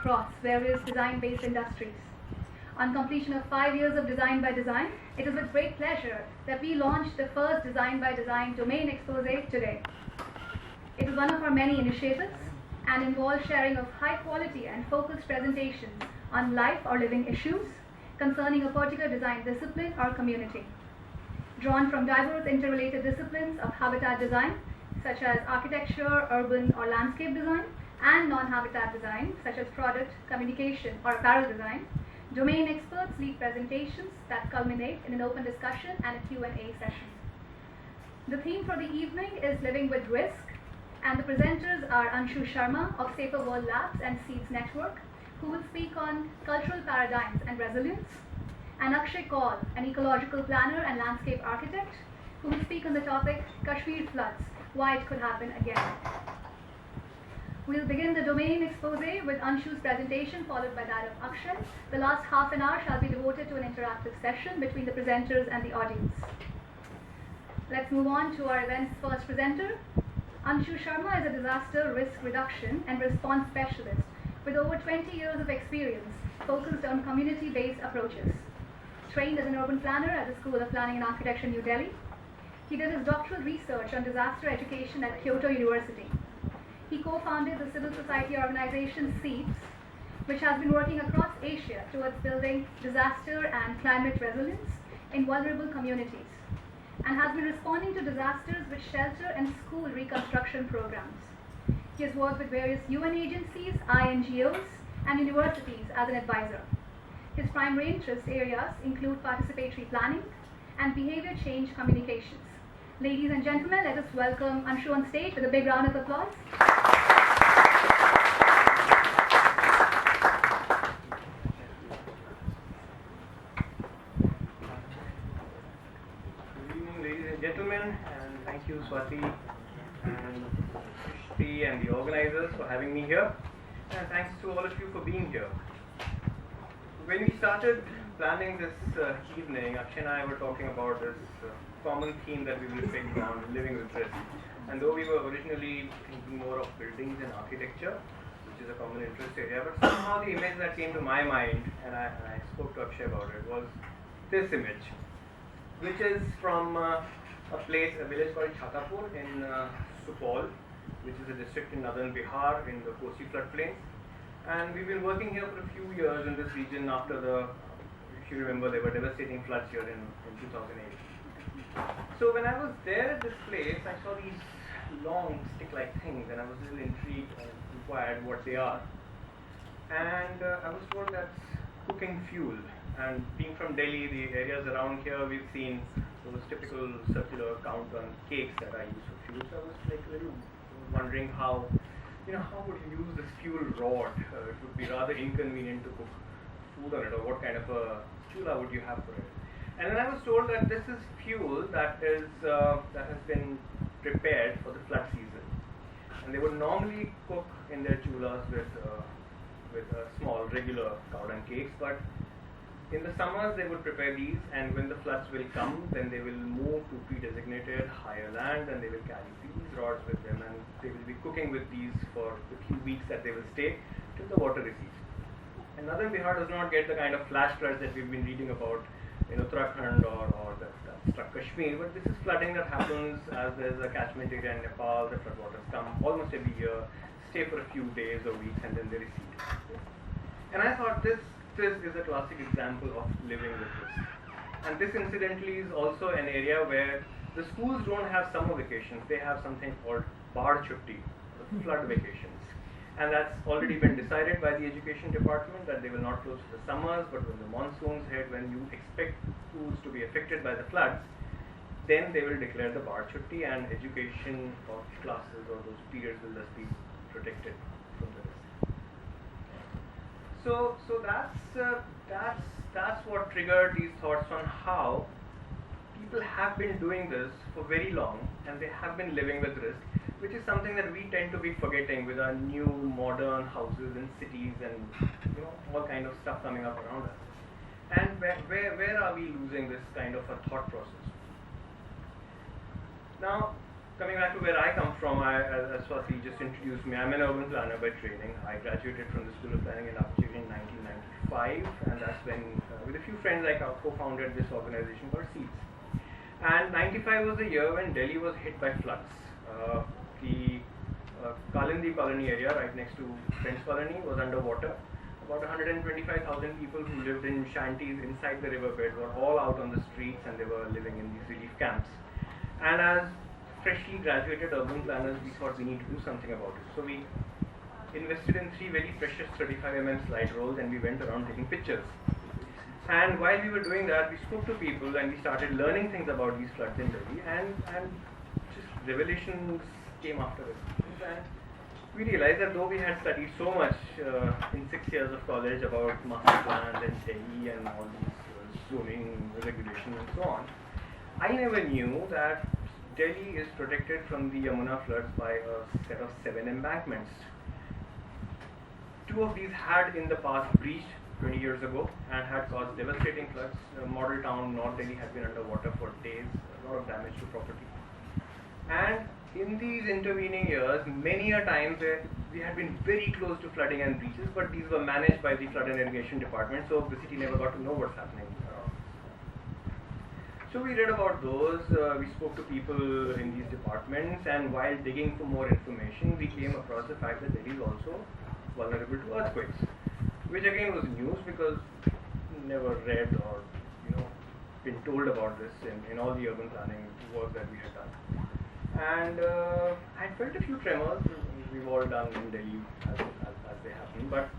across various design-based industries. On completion of 5 years of Design by Design, it is with great pleasure that we launched the first Design by Design domain exposé today. It is one of our many initiatives and involves sharing of high quality and focused presentations on life or living issues concerning a particular design discipline or community. Drawn from diverse interrelated disciplines of habitat design, such as architecture, urban or landscape design, and non-habitat design, such as product, communication, or apparel design, domain experts lead presentations that culminate in an open discussion and a Q&A session. The theme for the evening is Living with Risk, and the presenters are Anshu Sharma of Safeworld Labs and Seeds Network, who will speak on cultural paradigms and resilience, and Akshay Kaul, an ecological planner and landscape architect, who will speak on the topic Kashmir floods, why it could happen again. We'll begin the domain exposé with Anshu's presentation, followed by that of Akshay. The last half an hour shall be devoted to an interactive session between the presenters and the audience. Let's move on to our event's first presenter. Anshu Sharma is a disaster risk reduction and response specialist with over 20 years of experience focused on community-based approaches. Trained as an urban planner at the School of Planning and Architecture, New Delhi, he did his doctoral research on disaster education at Kyoto University. He co-founded the civil society organization Seeds, which has been working across Asia towards building disaster and climate resilience in vulnerable communities, and has been responding to disasters with shelter and school reconstruction programs. He has worked with various UN agencies, INGOs, and universities as an advisor. His primary interest areas include participatory planning and behavior change communications. Ladies and gentlemen, let us welcome Anshu on stage with a big round of applause. Good evening, ladies and gentlemen, and thank you, Swati and Shri and the organizers for having me here. And thanks to all of you for being here. When we started planning this evening, Akshay and I were talking about this common theme that we will pick on, living with risk. And though we were originally thinking more of buildings and architecture, which is a common interest area, but somehow the image that came to my mind, and I spoke to Akshay about it, was this image, which is from a village called Chhatapur in Supaul, which is a district in northern Bihar in the Kosi floodplains. And we've been working here for a few years in this region after if you remember, there were devastating floods here in 2008. So when I was there at this place, I saw these long stick-like things, and I was a little intrigued and inquired what they are. And I was told that's cooking fuel. And being from Delhi, the areas around here, we've seen those typical circular count-on cakes that are used for fuel. So I was like a little wondering how would you use this fuel rod? It would be rather inconvenient to cook food on it, or what kind of a chula would you have for it? And then I was told that this is fuel that has been prepared for the flood season, and they would normally cook in their chulas with small regular cow-dung cakes, but in the summers they would prepare these, and when the floods will come, then they will move to pre-designated higher land, and they will carry these rods with them, and they will be cooking with these for the few weeks that they will stay till the water recedes. And Northern Bihar does not get the kind of flash floods that we've been reading about in Uttarakhand or that struck Kashmir, but this is flooding that happens as there's a catchment area in Nepal. The floodwaters come almost every year, stay for a few days or weeks, and then they recede. And I thought this is a classic example of living with risk. And this incidentally is also an area where the schools don't have summer vacations, they have something called Baad Chutti, flood vacations. And that's already been decided by the education department that they will not close for the summers, but when the monsoons hit, when you expect schools to be affected by the floods, then they will declare the Baad Chutti, and education of classes or those periods will just be protected from the risk. So that's what triggered these thoughts on how people have been doing this for very long, and they have been living with risk, which is something that we tend to be forgetting with our new modern houses in cities and all kind of stuff coming up around us. And where are we losing this kind of a thought process? Now, coming back to where I come from, as Swati just introduced me, I'm an urban planner by training. I graduated from the School of Planning and Architecture in 1995, and that's when, with a few friends, I co-founded this organization called SEEDS. And 95 was the year when Delhi was hit by floods. The Kalindi colony area, right next to French colony, was underwater. About 125,000 people who lived in shanties inside the riverbed were all out on the streets, and they were living in these relief camps. And as freshly graduated urban planners, we thought we need to do something about it. So we invested in 3 very precious 35mm slide rolls, and we went around taking pictures. And while we were doing that, we spoke to people, and we started learning things about these floods in Delhi, and just revelations came after it. And we realized that though we had studied so much in 6 years of college about master plans and Delhi and all these zoning regulations and so on, I never knew that Delhi is protected from the Yamuna floods by a set of 7 embankments. 2 of these had in the past breached 20 years ago and had caused devastating floods. Model town North Delhi had been underwater for days, a lot of damage to property. And in these intervening years, many a times we had been very close to flooding and breaches, but these were managed by the Flood and Irrigation Department, so the city never got to know what's happening around. So we read about those, we spoke to people in these departments, and while digging for more information, we came across the fact that Delhi is also vulnerable to earthquakes, which again was news because never read or been told about this in all the urban planning work that we had done. And I felt a few tremors. We've all done in Delhi as they happen, but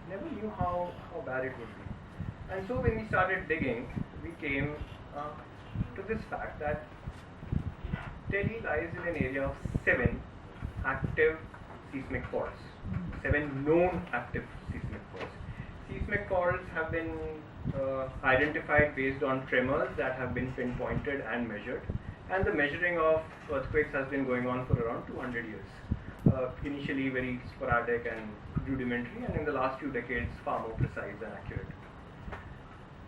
never knew how bad it would be. And so when we started digging, we came to this fact that Delhi lies in an area of 7 active seismic faults, 7 known active seismic faults. Seismic faults have been identified based on tremors that have been pinpointed and measured. And the measuring of earthquakes has been going on for around 200 years. Initially very sporadic and rudimentary, and in the last few decades far more precise and accurate.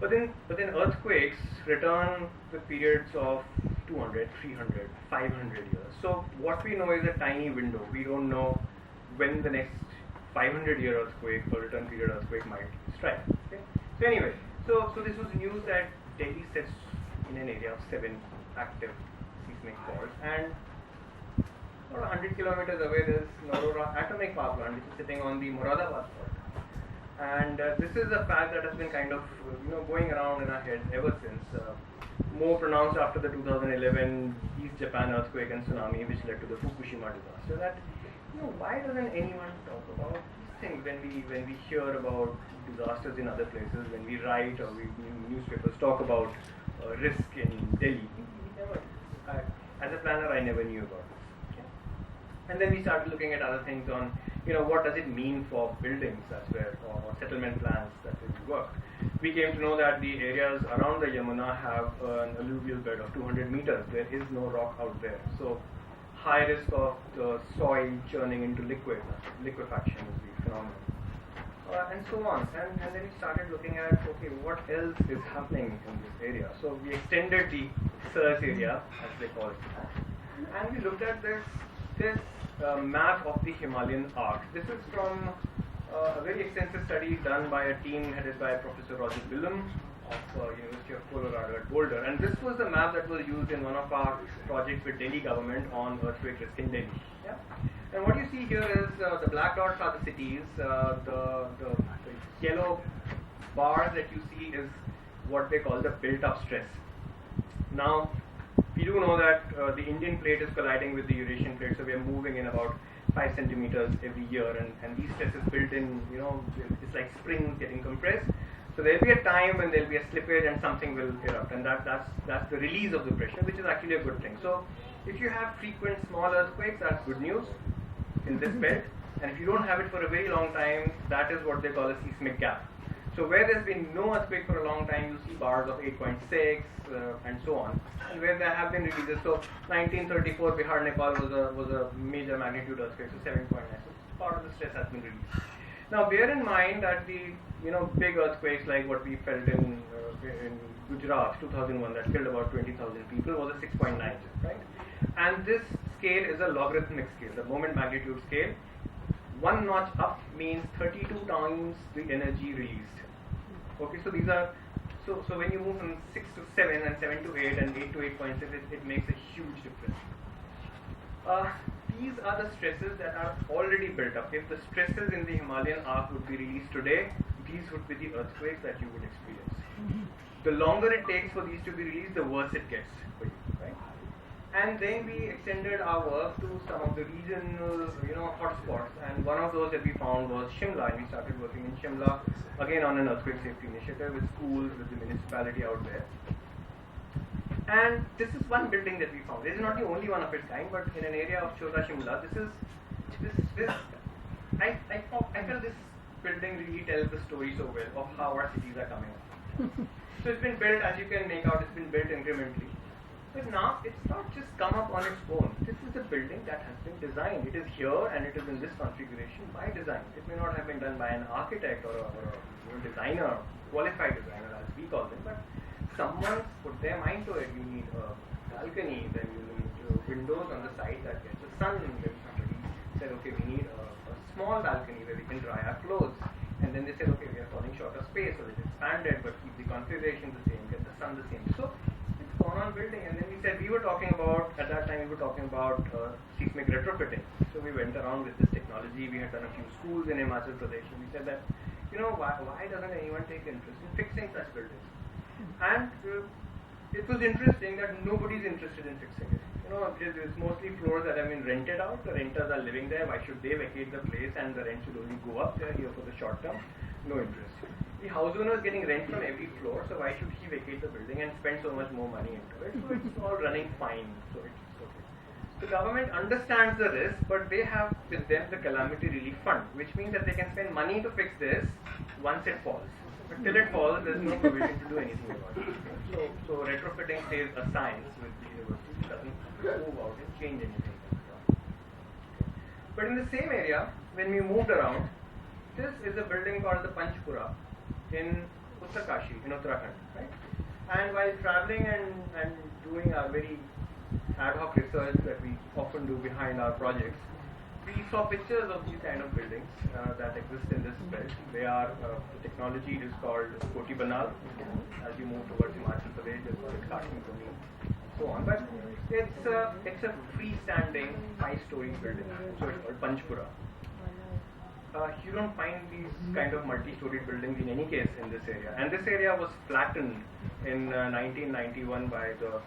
But then earthquakes return with periods of 200, 300, 500 years. So what we know is a tiny window. We don't know when the next 500-year earthquake or return period earthquake might strike. Okay? So anyway, so this was news that Delhi sits in an area of 7 active seismic faults, and about 100 kilometers away there's Narora atomic power plant, which is sitting on the Moradabad fault. And this is a fact that has been kind of going around in our heads ever since. More pronounced after the 2011 East Japan earthquake and tsunami, which led to the Fukushima disaster. That why doesn't anyone talk about these things when we hear about disasters in other places, when we write or newspapers talk about risk in Delhi? As a planner, I never knew about this. Okay? And then we started looking at other things on, what does it mean for buildings, that's where, or settlement plans that we worked. We came to know that the areas around the Yamuna have an alluvial bed of 200 meters. There is no rock out there. So high risk of the soil churning into liquefaction is the phenomenon. And so on. And then we started looking at, okay, what else is happening in this area? So we extended the search area, as they call it, and we looked at this map of the Himalayan arc. This is from a very extensive study done by a team headed by Professor Roger Billum of University of Colorado at Boulder. And this was the map that was used in one of our projects with Delhi government on earthquake risk in Delhi. Yeah? And what you see here is the black dots are the cities, the yellow bars that you see is what they call the built-up stress. Now, we do know that the Indian plate is colliding with the Eurasian plate, so we are moving in about 5 centimeters every year, and these stresses built in, it's like springs getting compressed. So there will be a time when there will be a slippage and something will erupt, and that's the release of the pressure, which is actually a good thing. So if you have frequent small earthquakes, that's good news in this belt, and if you don't have it for a very long time, that is what they call a seismic gap. So where there's been no earthquake for a long time, you see bars of 8.6 and so on, and where there have been releases. So 1934 Bihar, Nepal was a major magnitude earthquake, so 7.9. So part of the stress has been released. Now bear in mind that the big earthquakes like what we felt in Gujarat 2001 that killed about 20,000 people was a 6.9, right? And this scale is a logarithmic scale, the moment magnitude scale. One notch up means 32 times the energy released. Okay, so these are, so when you move from 6 to 7 and 7 to 8 and 8 to 8.6, it makes a huge difference. These are the stresses that are already built up. If the stresses in the Himalayan arc would be released today, these would be the earthquakes that you would experience. The longer it takes for these to be released, the worse it gets for you, right? And then we extended our work to some of the regional, hotspots. And one of those that we found was Shimla, and we started working in Shimla again on an earthquake safety initiative with schools, with the municipality out there. And this is one building that we found. This is not the only one of its kind, but in an area of Chota Shimla, I felt this building really tells the story so well of how our cities are coming up. So it's been built, as you can make out, it's been built incrementally. But now it's not just come up on its own. This is a building that has been designed. It is here and it is in this configuration by design. It may not have been done by an architect or a designer, qualified designer as we call them, but someone put their mind to it. You need a balcony, then you need windows on the side that get the sun. Then somebody said, okay, we need a small balcony where we can dry our clothes. And then they said, okay, we are falling short of space, so let's expand it, but keep the configuration the same, get the sun the same. So it's gone on building. And then we said, at that time we were talking about seismic retrofitting. So we went around with this technology. We had done a few schools in Himachal Pradesh, and we said that, why doesn't anyone take interest in fixing such buildings? And it was interesting that nobody's interested in fixing it. It's mostly floors that have been rented out. The renters are living there. Why should they vacate the place and the rent should only go up there here for the short term? No interest. The house owner is getting rent from every floor, so why should he vacate the building and spend so much more money into it? So it's all running fine. So it's okay. The government understands the risk, but they have with them the calamity relief fund, which means that they can spend money to fix this once it falls. But till it falls, there's no provision to do anything about it. So retrofitting stays a science with the university. It doesn't move out and change anything. But in the same area, when we moved around, this is a building called the Panchpura in Uttarakhand, in Uttarakhand, right? And while traveling and doing our very ad hoc research that we often do behind our projects, we saw pictures of these kind of buildings that exist in this belt. They are, the technology is called Koti Banal. As you move towards Himachal Pradesh, it's called Kashmir, so on. But it's a freestanding 5-story building, so it's called Panchpura. You don't find these kind of multi-story buildings in any case in this area. And this area was flattened in 1991 by the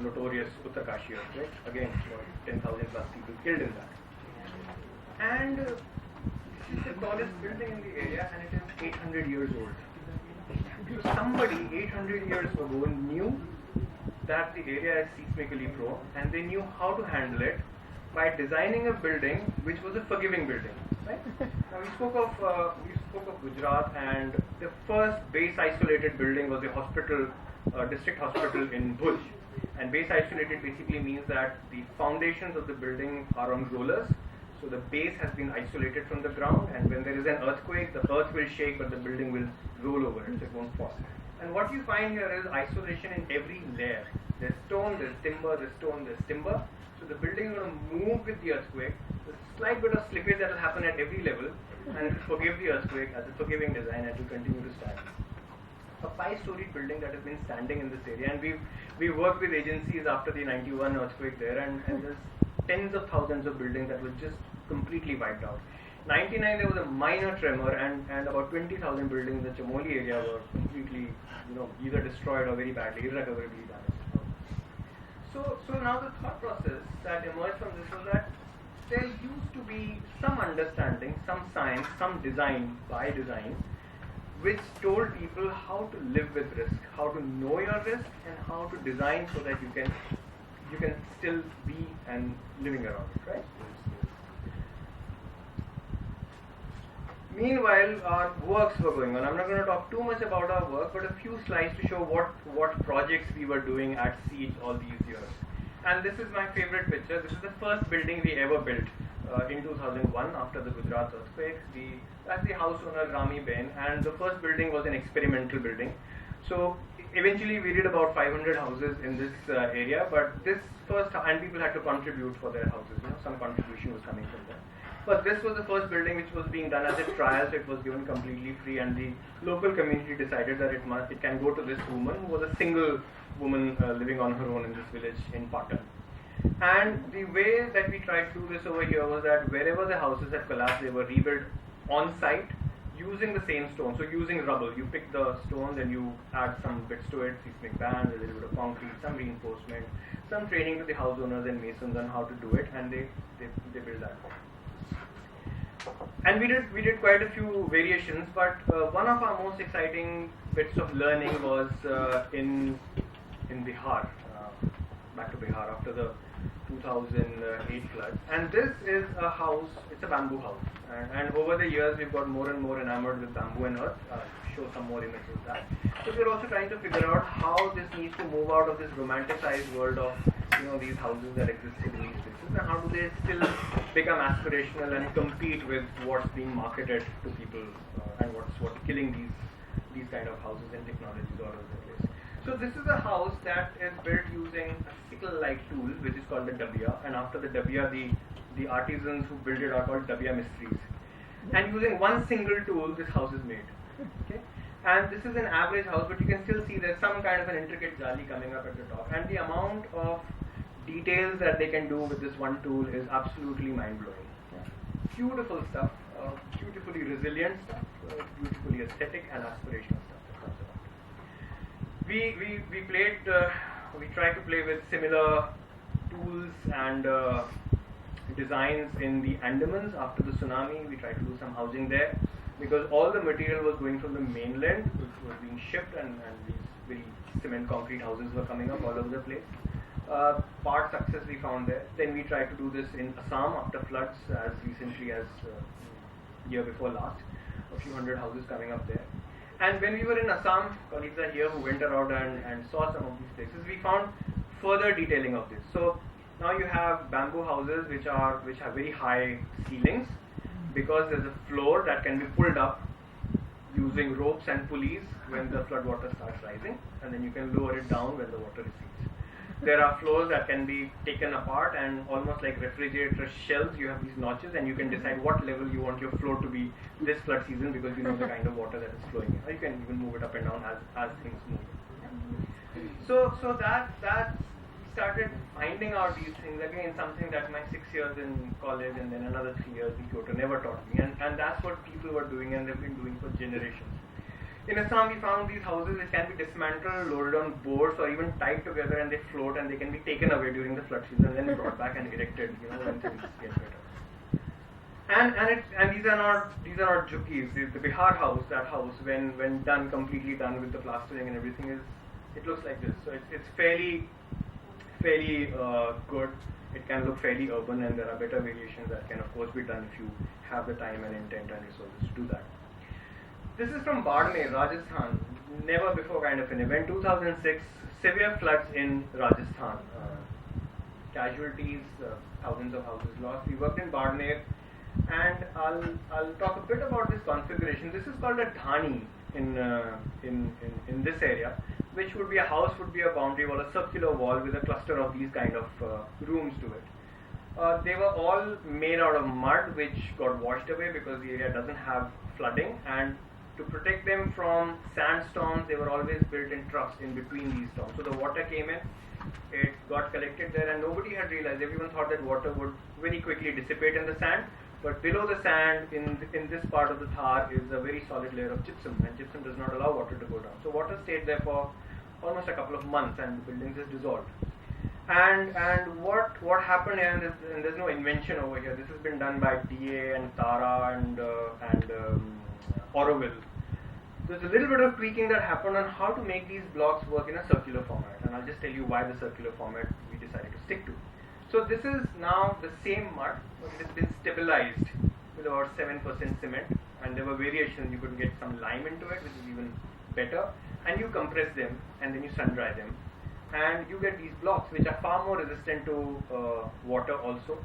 notorious Uttakashi earthquake. Again, 10,000 plus people killed in that. And this is the tallest building in the area, and it is 800 years old. So somebody 800 years ago knew that the area is seismically prone, and they knew how to handle it by designing a building which was a forgiving building. Right? Now we spoke of Gujarat, and the first base isolated building was a hospital, district hospital in Bhuj. And base isolated basically means that the foundations of the building are on rollers. So the base has been isolated from the ground, and when there is an earthquake, the earth will shake, but the building will roll over it, so it won't fall. And what you find here is isolation in every layer. There's stone, there's timber, there's stone, there's timber. So the building is going to move with the earthquake. There's a slight bit of slippage that will happen at every level, and it will forgive the earthquake as a forgiving design, and it will continue to stand. A 5-story building that has been standing in this area, and we've worked with agencies after the 91 earthquake there, and there's tens of thousands of buildings that were just completely wiped out. 99 there was a minor tremor, and about 20,000 buildings in the Chamoli area were completely, either destroyed or very badly, irrecoverably damaged. So now the thought process that emerged from this was that there used to be some understanding, some science, some design by design, which told people how to live with risk, how to know your risk, and how to design so that you can still be and living around it, right? Meanwhile, our works were going on. I'm not going to talk too much about our work, but a few slides to show what projects we were doing at Siege all these years. And this is my favorite picture. This is the first building we ever built in 2001 after the Gujarat earthquake. That's the house owner Rami Ben, and the first building was an experimental building. So eventually we did about 500 houses in this area, but this first, and people had to contribute for their houses, some contribution was coming from them. But this was the first building which was being done as a trial, so it was given completely free, and the local community decided that it can go to this woman who was a single woman living on her own in this village in Patan. And the way that we tried to do this over here was that wherever the houses had collapsed, they were rebuilt on site using the same stone. So using rubble, you pick the stones and you add some bits to it, seismic bands, a little bit of concrete, some reinforcement, some training to the house owners and masons on how to do it, and they built that. And we did quite a few variations, but one of our most exciting bits of learning was in Bihar, back to Bihar after the 2008 flood. And this is a house, it's a bamboo house. And over the years, we've got more and more enamored with bamboo and earth. Show some more images of that. So we're also trying to figure out how this needs to move out of this romanticized world of these houses that exist in these places, and how do they still become aspirational and compete with what's being marketed to people and what's killing these kind of houses and technologies all over the place. So this is a house that is built using a sickle-like tool which is called the dabia, and after the dabia the artisans who build it are called dabia mistris. And using one single tool this house is made. Okay? And this is an average house, but you can still see there's some kind of an intricate jali coming up at the top, and the amount of details that they can do with this one tool is absolutely mind-blowing. Beautiful stuff, beautifully resilient stuff, beautifully aesthetic and aspirational stuff that comes about. We tried to play with similar tools and designs in the Andamans after the tsunami. We tried to do some housing there because all the material was going from the mainland, which was being shipped, and these very cement concrete houses were coming up all over the place. Part success we found there. Then we tried to do this in Assam after floods as recently as year before last. A few hundred houses coming up there. And when we were in Assam, colleagues are here who went around and saw some of these places, we found further detailing of this. So now you have bamboo houses which have very high ceilings because there's a floor that can be pulled up using ropes and pulleys when the flood water starts rising, and then you can lower it down when the water recedes. There are floors that can be taken apart, and almost like refrigerator shelves, you have these notches, and you can decide what level you want your floor to be this flood season because you know the kind of water that is flowing in. You can even move it up and down as things move. So that started finding out these things. Again, something that my 6 years in college and then another 3 years in Kyoto never taught me, and that's what people were doing, and they've been doing for generations. In Assam, we found these houses which can be dismantled, loaded on boards, or even tied together, and they float, and they can be taken away during the flood season, and then brought back and erected, when things get better. And these are not jukis. The Bihar house, that house, when done, completely done with the plastering and everything, it looks like this. So it's fairly good. It can look fairly urban, and there are better variations that can, of course, be done if you have the time and intent and resources to do that. This is from Barmer, Rajasthan. Never before kind of an event. 2006, severe floods in Rajasthan. Casualties, thousands of houses lost. We worked in Barmer, and I'll talk a bit about this configuration. This is called a dhani in this area, which would be a house, would be a boundary wall, a circular wall with a cluster of these kind of rooms to it. They were all made out of mud, which got washed away because the area doesn't have flooding, and to protect them from sandstorms, they were always built in troughs in between these storms. So the water came in, it got collected there, and nobody had realized. Everyone thought that water would very quickly dissipate in the sand, but below the sand, in this part of the Thar, is a very solid layer of gypsum, and gypsum does not allow water to go down. So water stayed there for almost a couple of months, and the building just dissolved. And what happened here, and there's no invention over here. This has been done by DA and Tara and Auroville. There's a little bit of tweaking that happened on how to make these blocks work in a circular format, and I'll just tell you why the circular format we decided to stick to. So this is now the same mud, but it has been stabilized with about 7% cement, and there were variations. You could get some lime into it, which is even better, and you compress them, and then you sun dry them, and you get these blocks which are far more resistant to water also,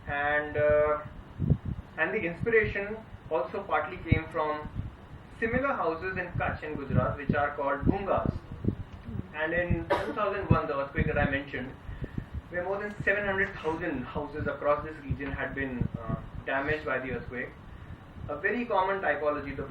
and the inspiration also partly came from similar houses in Kutch and Gujarat which are called bhungas. And in 2001, the earthquake that I mentioned, where more than 700,000 houses across this region had been damaged by the earthquake. A very common typology, the